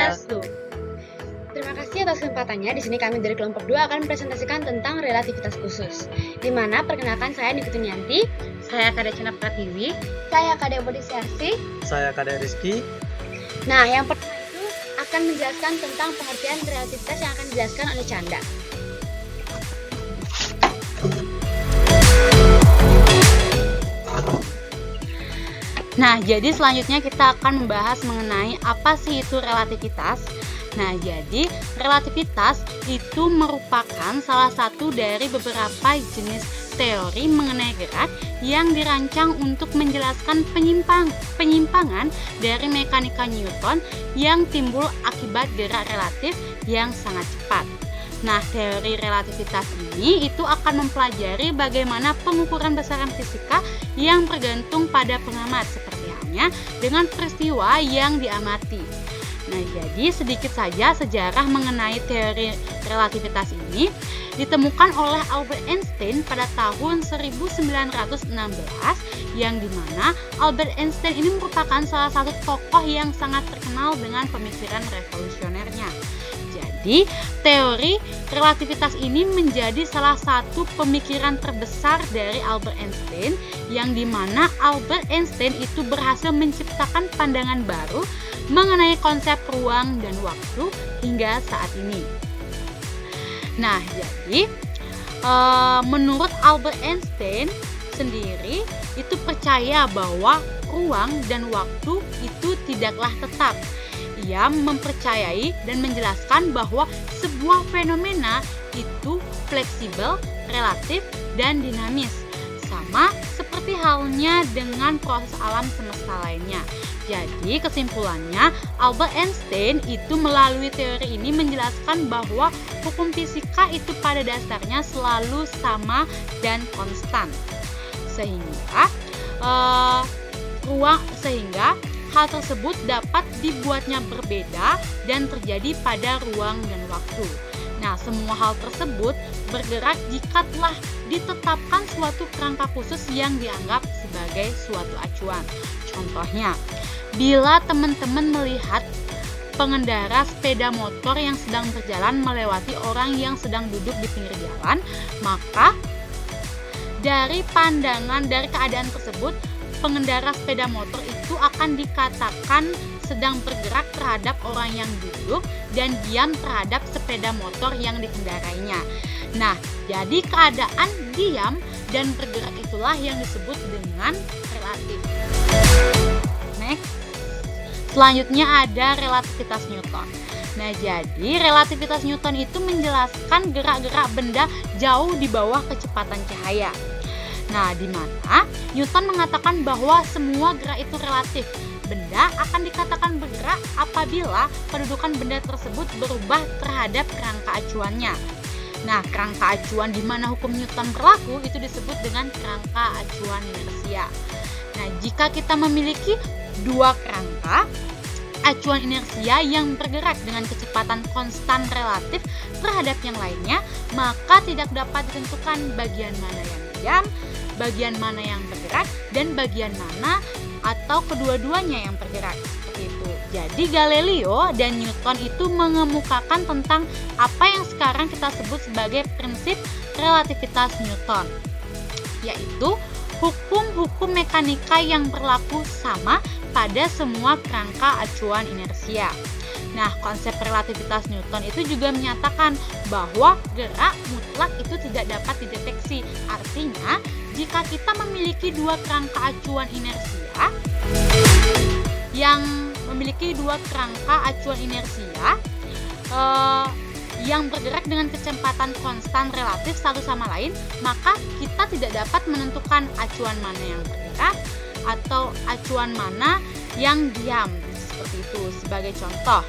Swastiastu. Terima kasih atas kesempatannya. Di sini kami dari kelompok 2 akan mempresentasikan tentang relativitas khusus. Di mana perkenalkan saya Niki Tunianti, Saya Kade Cina Pratiwi. saya Kade Bodisiarsi. Saya Kade Rizky. Nah, yang pertama itu akan menjelaskan tentang pengertian relativitas yang akan dijelaskan oleh Canda. Nah, jadi selanjutnya kita akan membahas mengenai apa sih itu relativitas. Nah, jadi relativitas itu merupakan salah satu dari beberapa jenis teori mengenai gerak yang dirancang untuk menjelaskan penyimpangan dari mekanika Newton yang timbul akibat gerak relatif yang sangat cepat. Nah, teori relativitas ini itu akan mempelajari bagaimana pengukuran besaran fisika yang bergantung pada pengamat, seperti halnya dengan peristiwa yang diamati. Nah, jadi sedikit saja sejarah mengenai teori relativitas ini ditemukan oleh Albert Einstein pada tahun 1916, yang dimana Albert Einstein ini merupakan salah satu tokoh yang sangat terkenal dengan pemikiran revolusionernya. Jadi, teori relativitas ini menjadi salah satu pemikiran terbesar dari Albert Einstein, yang dimana Albert Einstein itu berhasil menciptakan pandangan baru mengenai konsep ruang dan waktu hingga saat ini. Nah, jadi menurut Albert Einstein sendiri itu percaya bahwa ruang dan waktu itu tidaklah tetap. Ia mempercayai dan menjelaskan bahwa sebuah fenomena itu fleksibel, relatif, dan dinamis, sama seperti halnya dengan proses alam semesta lainnya. Jadi kesimpulannya, Albert Einstein itu melalui teori ini menjelaskan bahwa hukum fisika itu pada dasarnya selalu sama dan konstan, sehingga hal tersebut dapat dibuatnya berbeda dan terjadi pada ruang dan waktu. Nah, semua hal tersebut bergerak jika telah ditetapkan suatu kerangka khusus yang dianggap sebagai suatu acuan. Contohnya, bila teman-teman melihat pengendara sepeda motor yang sedang berjalan melewati orang yang sedang duduk di pinggir jalan, maka dari keadaan tersebut, pengendara sepeda motor itu akan dikatakan sedang bergerak terhadap orang yang duduk dan diam terhadap sepeda motor yang dikendarainya. Nah, jadi keadaan diam dan bergerak itulah yang disebut dengan relatif. Next. Selanjutnya ada relativitas Newton. Nah, jadi relativitas Newton itu menjelaskan gerak-gerak benda jauh di bawah kecepatan cahaya. Nah, di mana Newton mengatakan bahwa semua gerak itu relatif. Benda akan dikatakan bergerak apabila kedudukan benda tersebut berubah terhadap kerangka acuannya. Nah, kerangka acuan di mana hukum Newton berlaku itu disebut dengan kerangka acuan inersia. Nah, jika kita memiliki dua kerangka acuan inersia yang bergerak dengan kecepatan konstan relatif terhadap yang lainnya, maka tidak dapat ditentukan bagian mana yang diam, bagian mana yang bergerak, dan bagian mana atau kedua-duanya yang bergerak, seperti itu. Jadi Galileo dan Newton itu mengemukakan tentang apa yang sekarang kita sebut sebagai prinsip relativitas Newton, yaitu hukum-hukum mekanika yang berlaku sama pada semua kerangka acuan inersia. Nah, konsep relativitas Newton itu juga menyatakan bahwa gerak mutlak itu tidak dapat dideteksi. Artinya, jika kita memiliki dua kerangka acuan inersia yang bergerak dengan kecepatan konstan relatif satu sama lain, maka kita tidak dapat menentukan acuan mana yang bergerak atau acuan mana yang diam. Seperti itu. Sebagai contoh,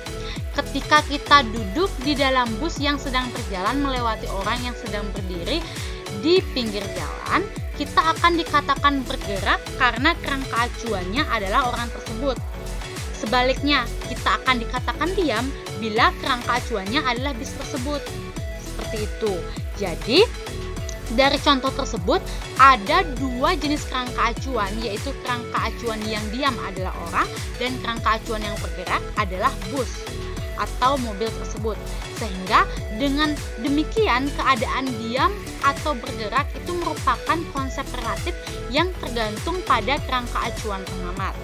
ketika kita duduk di dalam bus yang sedang berjalan melewati orang yang sedang berdiri di pinggir jalan, kita akan dikatakan bergerak karena kerangka acuannya adalah orang tersebut. Sebaliknya, kita akan dikatakan diam bila kerangka acuannya adalah bis tersebut. Seperti itu. Jadi, dari contoh tersebut, ada dua jenis kerangka acuan, yaitu kerangka acuan yang diam adalah orang dan kerangka acuan yang bergerak adalah bus. atau mobil tersebut. Sehingga dengan demikian keadaan diam atau bergerak itu merupakan konsep relatif yang tergantung pada kerangka acuan pengamat.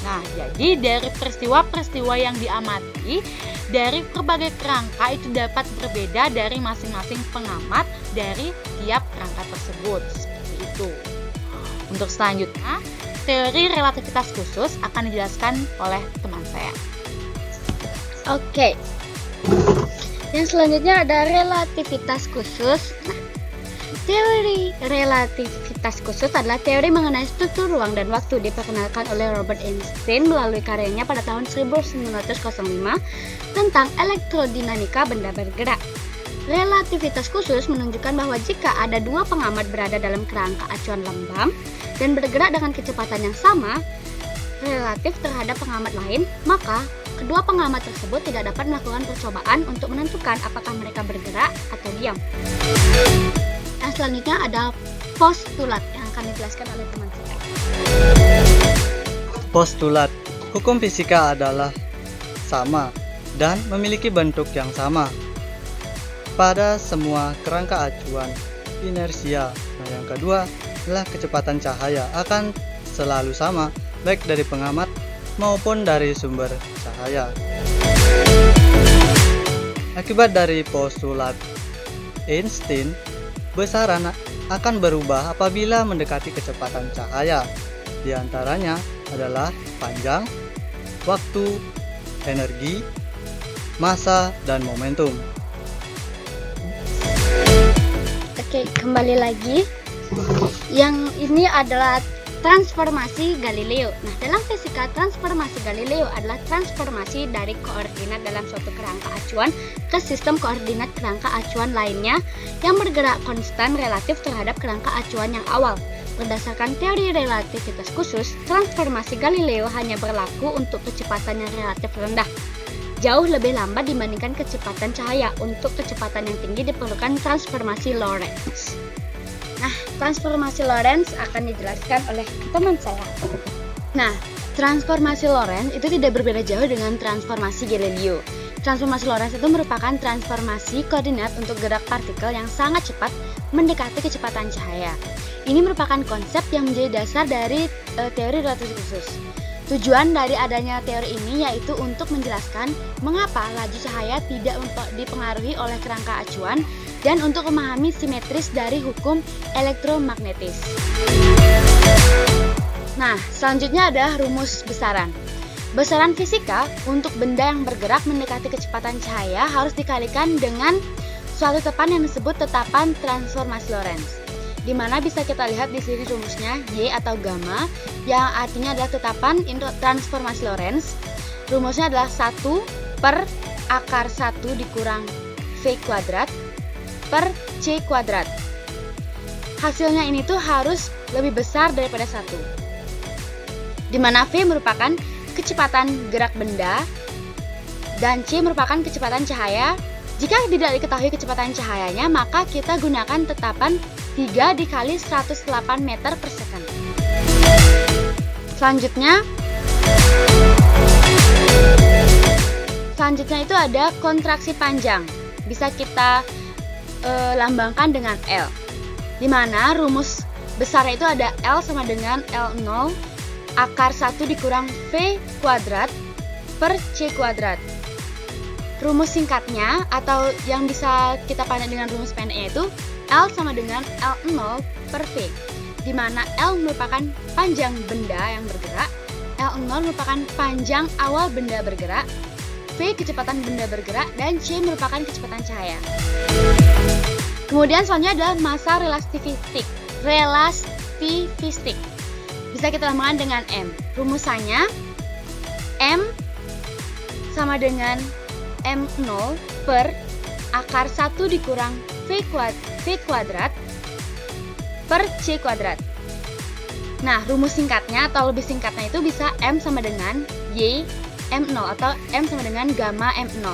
Nah, jadi dari peristiwa-peristiwa yang diamati dari berbagai kerangka itu dapat berbeda dari masing-masing pengamat dari tiap kerangka tersebut. Seperti itu. Untuk selanjutnya, teori relativitas khusus akan dijelaskan oleh teman saya. Oke. Yang selanjutnya ada relativitas khusus. Nah, teori relativitas khusus adalah teori mengenai struktur ruang dan waktu diperkenalkan oleh Robert Einstein melalui karyanya pada tahun 1905 tentang elektrodinamika benda bergerak. Relativitas khusus menunjukkan bahwa jika ada dua pengamat berada dalam kerangka acuan lambang dan bergerak dengan kecepatan yang sama relatif terhadap pengamat lain, maka kedua pengamat tersebut tidak dapat melakukan percobaan untuk menentukan apakah mereka bergerak atau diam. Yang selanjutnya ada postulat yang akan dijelaskan oleh teman saya. Postulat, hukum fisika adalah sama dan memiliki bentuk yang sama pada semua kerangka acuan inersia. Nah, yang kedua adalah kecepatan cahaya akan selalu sama baik dari pengamat maupun dari sumber cahaya. Akibat dari postulat Einstein, besaran akan berubah apabila mendekati kecepatan cahaya. Di antaranya adalah panjang, waktu, energi, massa, dan momentum. Oke, kembali lagi. Yang ini adalah transformasi Galileo. Nah, dalam fisika, transformasi Galileo adalah transformasi dari koordinat dalam suatu kerangka acuan ke sistem koordinat kerangka acuan lainnya yang bergerak konstan relatif terhadap kerangka acuan yang awal. Berdasarkan teori relativitas khusus, transformasi Galileo hanya berlaku untuk kecepatan yang relatif rendah. Jauh lebih lambat dibandingkan kecepatan cahaya. Untuk kecepatan yang tinggi diperlukan transformasi Lorentz. Nah, transformasi Lorentz akan dijelaskan oleh teman saya. Nah, transformasi Lorentz itu tidak berbeda jauh dengan transformasi Galileo. Transformasi Lorentz itu merupakan transformasi koordinat untuk gerak partikel yang sangat cepat mendekati kecepatan cahaya. Ini merupakan konsep yang menjadi dasar dari teori relativitas khusus. Tujuan dari adanya teori ini yaitu untuk menjelaskan mengapa laju cahaya tidak dipengaruhi oleh kerangka acuan dan untuk memahami simetris dari hukum elektromagnetis. Nah, selanjutnya ada rumus besaran. Besaran fisika untuk benda yang bergerak mendekati kecepatan cahaya harus dikalikan dengan suatu tepan yang disebut tetapan transformasi Lorentz. Di mana bisa kita lihat di sini rumusnya Y atau gamma yang artinya adalah tetapan transformasi Lorentz. Rumusnya adalah 1 per akar 1 dikurang V kuadrat per C kuadrat. Hasilnya ini tuh harus lebih besar daripada 1. Di mana V merupakan kecepatan gerak benda dan C merupakan kecepatan cahaya. Jika tidak diketahui kecepatan cahayanya, maka kita gunakan tetapan 3 dikali 108 meter per second. Selanjutnya itu ada kontraksi panjang. Bisa kita lambangkan dengan L. Di mana rumus besarnya itu ada L sama dengan L0 akar 1 dikurang V kuadrat per C kuadrat. Rumus singkatnya atau yang bisa kita pandang dengan rumus pendeknya itu L sama dengan L0 per V, di mana L merupakan panjang benda yang bergerak, L0 merupakan panjang awal benda bergerak, V kecepatan benda bergerak, dan C merupakan kecepatan cahaya. Kemudian selanjutnya adalah massa relativistik. Bisa kita lambangkan dengan M. Rumusannya M sama dengan M0 per akar 1 dikurang V kuadrat per C kuadrat. Nah, rumus singkatnya atau lebih singkatnya itu bisa M sama dengan Y M0 atau M sama dengan gamma M0.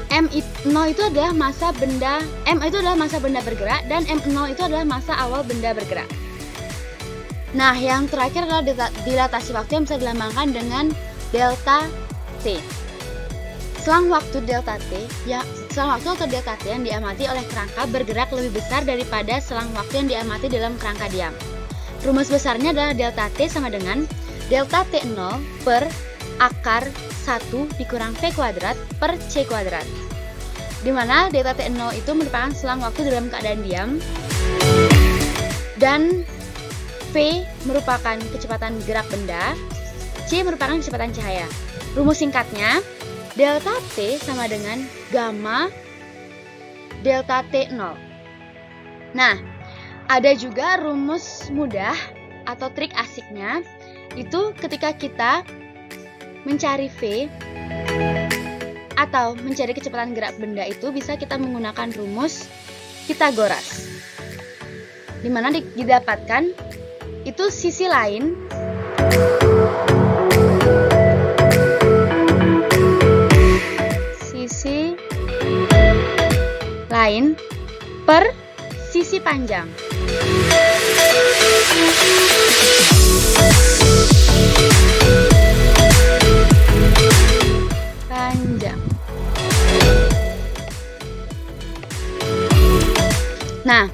M0 itu adalah massa benda, M itu adalah massa benda bergerak dan M0 itu adalah massa awal benda bergerak. Nah, yang terakhir adalah dilatasi waktu yang bisa dilambangkan dengan delta T. selang waktu delta T yang diamati oleh kerangka bergerak lebih besar daripada selang waktu yang diamati dalam kerangka diam. Rumus besarnya adalah delta T sama dengan delta T0 per akar 1 dikurang V kuadrat per C kuadrat. Dimana delta T0 itu merupakan selang waktu dalam keadaan diam dan V merupakan kecepatan gerak benda, C merupakan kecepatan cahaya. Rumus singkatnya, delta T sama dengan gamma delta T0. Nah, ada juga rumus mudah atau trik asiknya, itu ketika kita mencari V atau mencari kecepatan gerak benda itu bisa kita menggunakan rumus Pythagoras, di mana didapatkan itu sisi lain per sisi panjang. Nah,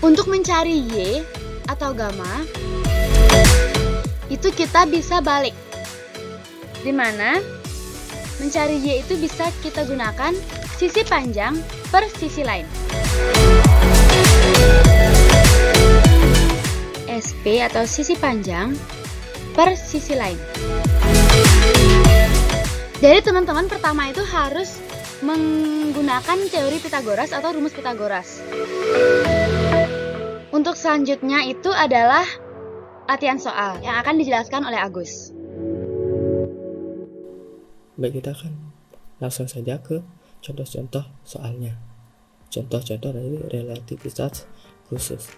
untuk mencari Y atau gamma itu kita bisa balik, dimana mencari Y itu bisa kita gunakan sisi panjang per sisi lain. SP atau sisi panjang per sisi lain. Jadi teman-teman pertama itu harus menggunakan teori Pythagoras atau rumus Pythagoras. Untuk selanjutnya itu adalah latihan soal yang akan dijelaskan oleh Agus. Baik, kita akan langsung saja ke contoh-contoh soalnya. Contoh-contoh dari relativitas khusus.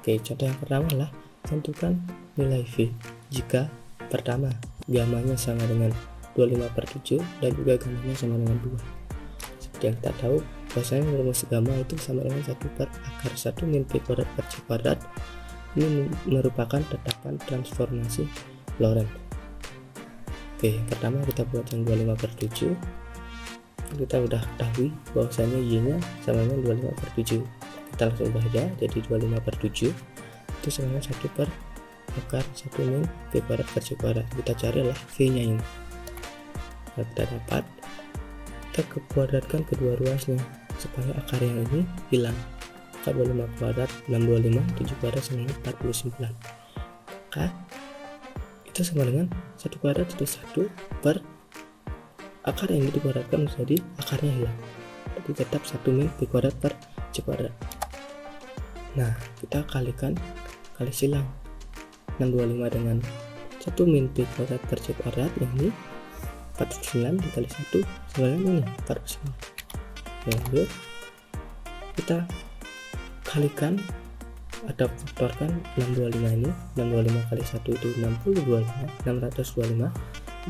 Oke, contoh yang pertama adalah tentukan nilai V jika pertama gamanya sama dengan 25/7 dan juga gamanya sama dengan 2. Seperti yang kita tahu, bahwasanya rumus gamma itu sama dengan 1 per akar 1 min P kuadrat per C kuadrat. Ini merupakan tetapan transformasi Lorentz. Oke, yang pertama kita buat yang 25/7. Kita udah ketahui bahwasanya Y-nya sama dengan 25/7. Kita langsung baca, jadi 25/7 itu sama dengan 1 per akar 1 min P kuadrat per C kuadrat. Kita carilah V-nya ini. Nah, kita dapat, kita kuadratkan kedua ruasnya supaya akar yang ini hilang. Akar 25 kuadrat 625, 7 kuadrat sama dengan 49. Maka itu sama dengan 1 kuadrat itu 1 per akar yang ini dikuadratkan menjadi akarnya hilang. Jadi tetap 1 min P kuadrat per C kuadrat. Nah, kita kali silang 625 dengan 1 min P kuadrat per C kuadrat, yang ini 49 dikali 1 sama dengan ini 49. Lanjut kita kalikan atau faktorkan 625 ini. 625 kali 1 itu 625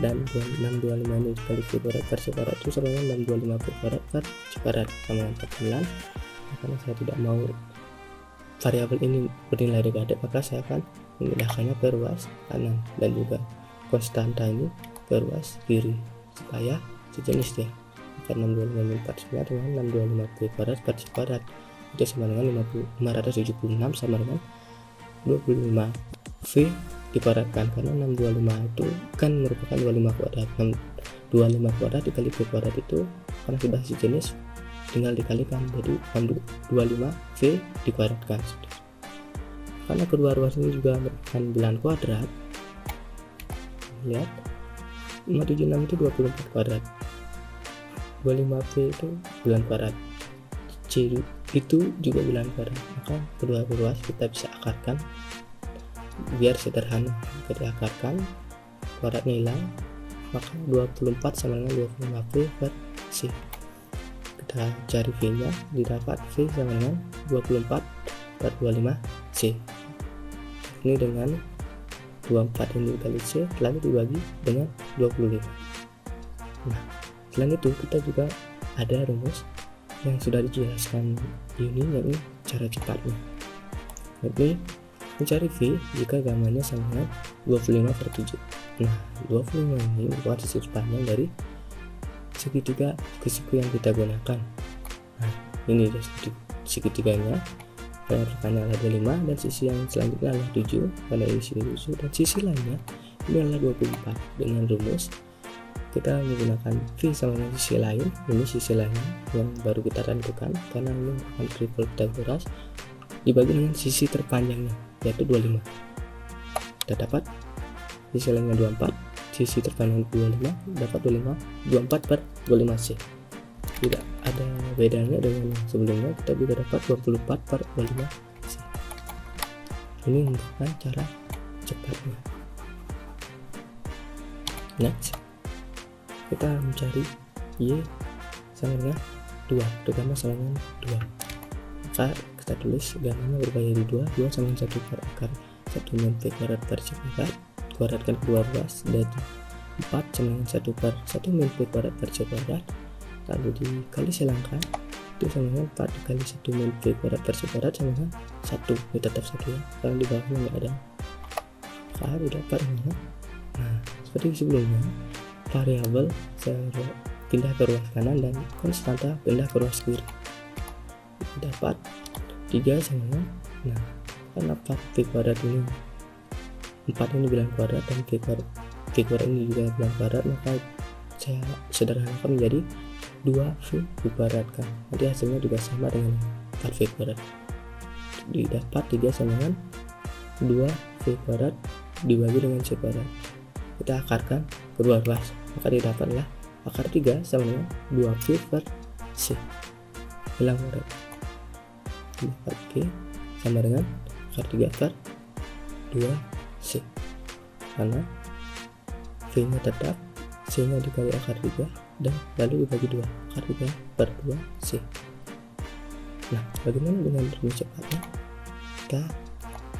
dan 625 ini dikali P kuadrat per C kuadrat itu sama dengan 625 P kuadrat per C kuadrat sama dengan 49. Karena saya tidak mau variabel ini bernilai negatif, maka saya akan memindahkannya ke ruas kanan dan juga konstanta ini ke ruas kiri supaya sejenis dia. Maka 625 min 49 dengan 625 P kuadrat per C kuadrat itu sama dengan 576 sama dengan 25 V dikuadratkan, karena 625 itu kan merupakan 25 kuadrat. 25 kuadrat dikali P kuadrat itu karena sudah sejenis tinggal dikalikan, jadi 25 V dikuadratkan. Karena kedua ruas ini juga merupakan bilangan kuadrat, lihat 576 itu 24 kuadrat, 25 V itu bilangan kuadrat, C itu juga bilangan kuadrat. Maka kedua ruas kita bisa akarkan biar sederhana. Kita akarkan, kuadratnya hilang, maka 24 sama dengan 25 V per C. Kita cari V nya, didapat V sama dengan 24 per 25 C. Ini dengan 24 ini dikali C lalu dibagi dengan 25. Nah, selain itu kita juga ada rumus yang sudah dijelaskan ini, yakni cara cepatnya. Jadi mencari V jika gamanya sama dengan 25/7. Nah, 25 ini merupakan sisi panjang dari segitiga siku yang kita gunakan. Nah, ini dia segitiganya. Yang pertama adalah 25 dan sisi yang selanjutnya adalah 7 pada isi 7 dan sisi lainnya ini adalah 24. Dengan rumus kita menggunakan V sama dengan sisi lain, ini sisi lainnya yang baru kita tentukan karena ini merupakan triple Pythagoras, dibagi dengan sisi terpanjangnya yaitu 25. Kita dapat sisi lainnya 24, sisi terpanjang 25 dapat 24 per 25C. Tidak ada bedanya dengan yang sebelumnya, kita juga dapat 24 per 25C. Ini merupakan cara cepatnya. Next, kita mencari Y sama dengan 2, atau gamma sama dengan 2. Maka kita tulis gammanya berubah jadi 2 sama dengan 1 per akar 1 min V kuadrat per C kuadrat, kuadratkan kedua ruas, dan 4 sama dengan 1 per 1 min V kuadrat per C kuadrat, lalu dikali silangkan, itu sama dengan 4 dikali 1 min V kuadrat per C kuadrat sama dengan 1, ini tetap 1 ya, karena di bawahnya nggak ada. Maka didapat mana? Nah, seperti sebelumnya, variabel pindah ke ruas kanan dan konstanta pindah ke ruas kiri. Dapat 3 sama dengan, nah karena 4 V kuadrat ini 4 ini bilang kuadrat dan V kuadrat ini juga bilang kuadrat, maka saya sederhanakan menjadi 2V kuadrat kan. Nanti hasilnya juga sama dengan 4V kuadrat. Didapat 3 sama dengan 2V kuadrat dibagi dengan C kuadrat. Kita akarkan kedua ruas, maka didapatlah akar 3 sama dengan 2V per C. Bilang kuadrat. Dapat V sama dengan akar 3 per 2C. Karena V-nya tetap, C-nya dikali akar 3 dan lalu dibagi 2, akar 3 per 2C. Nah, bagaimana dengan rumus cepatnya? Kita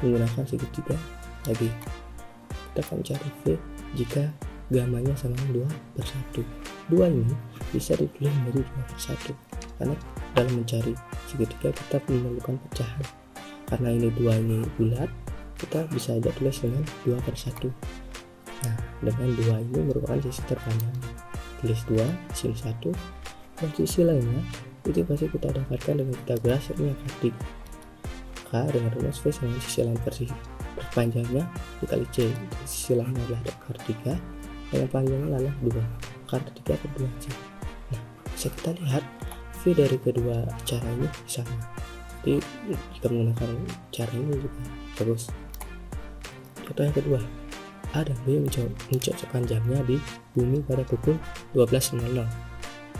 menggunakan segitiga lagi. Kita akan cari V jika gammanya sama dengan 2 per 1. 2 ini bisa ditulis menjadi 2 per 1 karena dalam mencari segitiga kita memerlukan pecahan. Karena ini 2 ini bulat, kita bisa aja tulis dengan 2 per 1. Nah, dengan 2 ini merupakan sisi terpanjang, tulis 2 sin 1 dan sisi lainnya itu pasti kita dapatkan dengan Pythagoras, ini akar 3. Maka dengan rumus V sama sisi lain per sisi terpanjangnya dikali C, sisi lainnya adalah akar 3 dan yang panjangnya adalah 2, akar 3 per 2C. Nah, bisa kita lihat V dari kedua cara ini sama, jadi jika menggunakan cara ini juga bagus. Contoh yang kedua, A dan B mencocokkan jamnya di bumi pada pukul 12.00.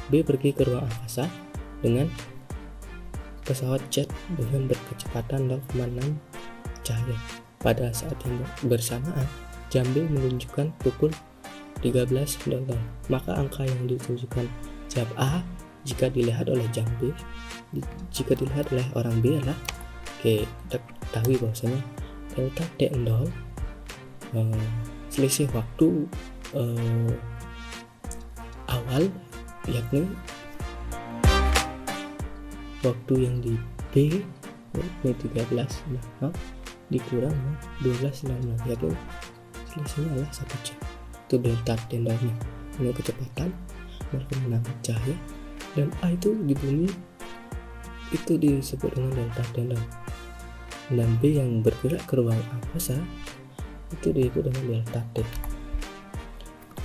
B pergi ke ruang angkasa dengan pesawat jet dengan berkecepatan 0,6 cahaya. Pada saat yang bersamaan, jam B menunjukkan pukul 13.00. Maka angka yang ditunjukkan jam A jika dilihat oleh jam B, jika dilihat oleh orang B adalah, kita ketahui bahwasanya delta T0 selisih waktu awal, yakni waktu yang di B ini 13.00 dikurang 12.00, yakni selisihnya adalah 1 jam. Itu delta T0 nya. Ini kecepatan 0,6 cahaya, dan A itu di bumi itu disebut dengan delta T0. Dan B yang bergerak ke ruang angkasa itu disebut dengan delta T.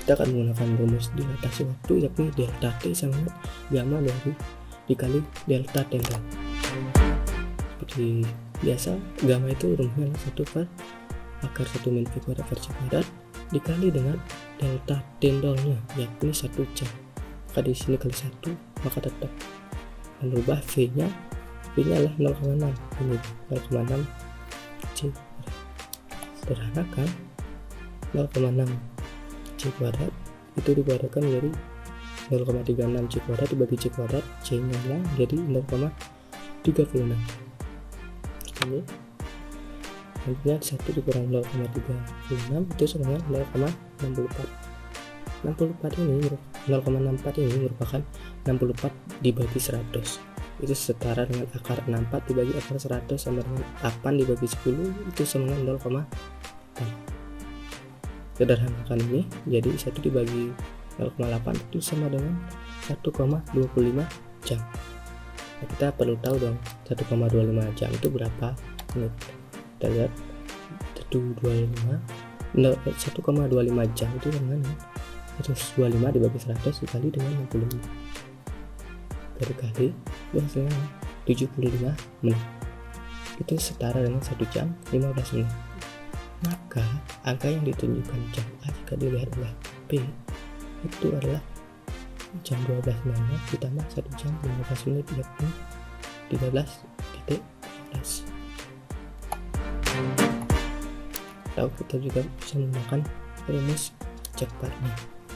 Kita akan menggunakan rumus dilatasi waktu, yakni delta T sama dengan gamma dari dikali delta T0. Seperti biasa, gamma itu rumusnya 1 per akar 1 min V kuadrat per C kuadrat dikali dengan delta T0 nya, yakni 1 jam. Maka di sini kali 1, maka tetap merubah V nya adalah 0,6, ini 0,6 C kuadrat. Sederhanakan 0,6 C kuadrat itu dikuadratkan menjadi 0,36 C kuadrat dibagi C kuadrat, C nya adalah jadi 0,36. Ini nantinya 1 dikurang 0,36 itu sama dengan 0,64. 64 ini 0,64 ini merupakan 64 dibagi 100, itu setara dengan akar 64 dibagi akar 100 sama dengan 8 dibagi 10, itu sama dengan 0,4. Sederhanakan ini jadi 1 dibagi 0,8 itu sama dengan 1,25 jam. Nah, kita perlu tahu dong 1,25 jam itu berapa menit. Kita lihat 1,25 jam itu dengan 125 dibagi 100 dikali dengan 65 kali itu hasilnya 75 menit. Itu setara dengan 1 jam 15 menit. Maka angka yang ditunjukkan jam A jika dilihat oleh B itu adalah jam 12 malam ditambah 1 jam 15 menit, yakni 13.15. Atau kita juga bisa menggunakan rumus cepatnya.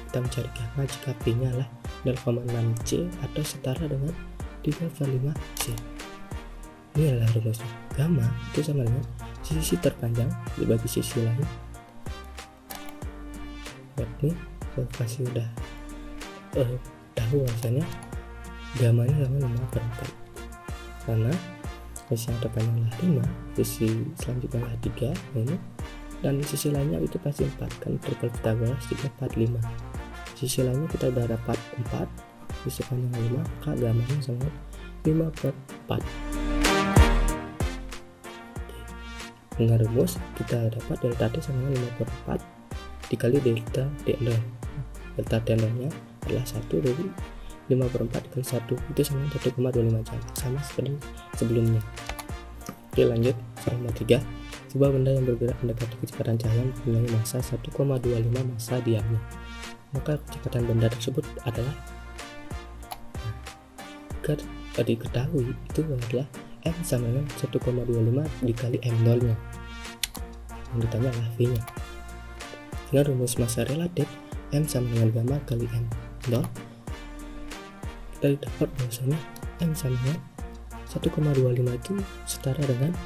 Kita mencari gamma jika B nya adalah 0,6 C atau setara dengan 3/5 C. Ini adalah rumusnya. Gamma itu sama dengan sisi terpanjang dibagi sisi lain, yakni pasti udah tahu bahasanya gamanya sama 5/4 karena sisi yang terpanjang adalah 5, sisi selanjutnya adalah 3 ini, dan sisi lainnya itu pasti 4 kan triple Pythagoras 3, 4, 5. Sisi lainnya kita udah dapat 4, sisi panjang 5, maka gamanya sama 5/4. Dengan rumus kita dapat delta T sama 5/4 dikali delta D0. Delta D0 nya adalah 1 dari 5/4 kali 1 itu sama 1,25 jam, sama seperti sebelumnya. Oke, lanjut soal nomor 3. Sebuah benda yang bergerak mendekati kecepatan cahaya mempunyai massa 1,25 massa diamnya. Maka kecepatan benda tersebut adalah diketahui itu adalah M sama dengan 1,25 dikali M0 nya. Yang ditanya adalah V nya. Dengan rumus massa relatif M sama dengan gamma kali M0, kita dapat bahwasanya M sama dengan 1,25 itu setara dengan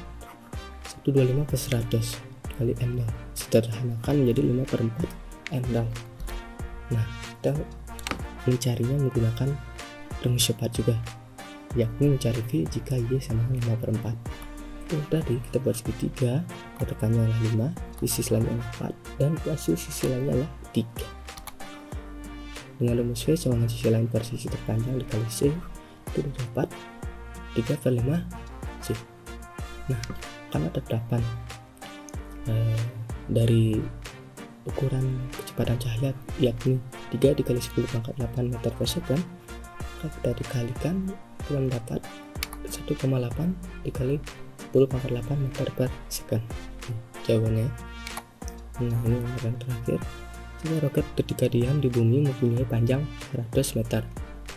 125/100 kali M0, sederhanakan menjadi 5/4 M0. Nah, kita mencarinya menggunakan rumus cepat juga, yakni mencari V jika Y sama dengan 5/4. Tadi kita buat segitiga, terpanjang adalah 5, sisi selanjutnya 4, dan sisi lainnya adalah 3. Dengan rumus V sama dengan sisi lain per sisi terpanjang dikali C, itu dapat 3/5 C. Nah, karena terdapat dari ukuran kecepatan cahaya yakni 3 dikali 10⁸ meter per second, maka kita dikalikan kita mendapat 1,8 dikali 10⁸ meter per second. Jawabannya. Nah, ini yang terakhir. Sebuah roket ketika diam di bumi mempunyai panjang 100 meter.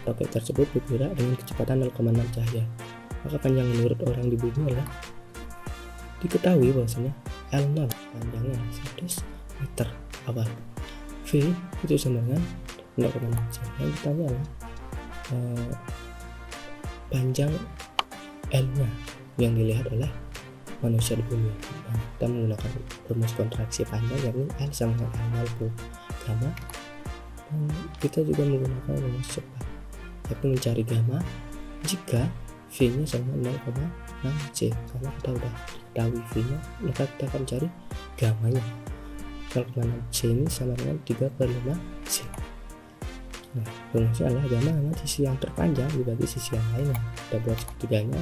Roket tersebut bergerak dengan kecepatan 0,6 cahaya. Maka panjang menurut orang di bumi adalah, diketahui bahwasanya L0 panjangnya 100 meter awal. V itu sama dengan 0,6 cm. Yang ditanya adalah panjang L nya yang dilihat oleh manusia di bumi. Nah, kita menggunakan rumus kontraksi panjang yakni L sama dengan L0 gamma, dan kita juga menggunakan rumus cepat yakni mencari gamma jika V nya sama 0,6 C. Karena kita udah tahu V nya, maka kita akan cari gammanya. 0,6 C ini sama dengan 3/5 C. Nah, rumusnya adalah gamma sama sisi yang terpanjang dibagi sisi yang lainnya. Kita buat segitiganya,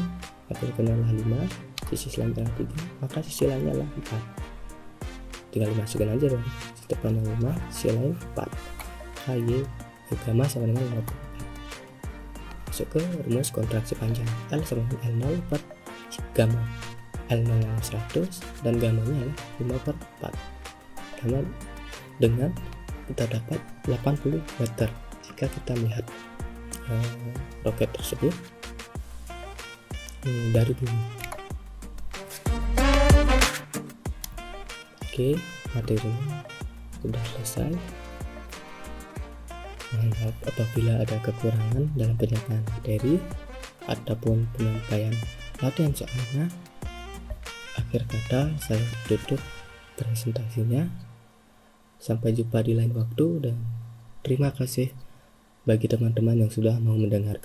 artinya adalah 5, sisi selanjutnya 3, maka sisi lainnya adalah 4. Tinggal dimasukkan aja dong, sisi terpanjang 5, sisi lain 4. KY gamma sama dengan 5/4. Masuk ke rumus kontraksi panjang. L sama dengan L0 per gamma. L0 nya 100 dan gammanya adalah 5/4. Gamma dengan kita dapat 80 meter jika kita melihat roket tersebut dari bumi. Oke, materinya sudah selesai. Maaf apabila ada kekurangan dalam penyampaian materi ataupun penyampaian latihan soalnya. Akhir kata saya tutup presentasinya. Sampai jumpa di lain waktu dan terima kasih bagi teman-teman yang sudah mau mendengarkan.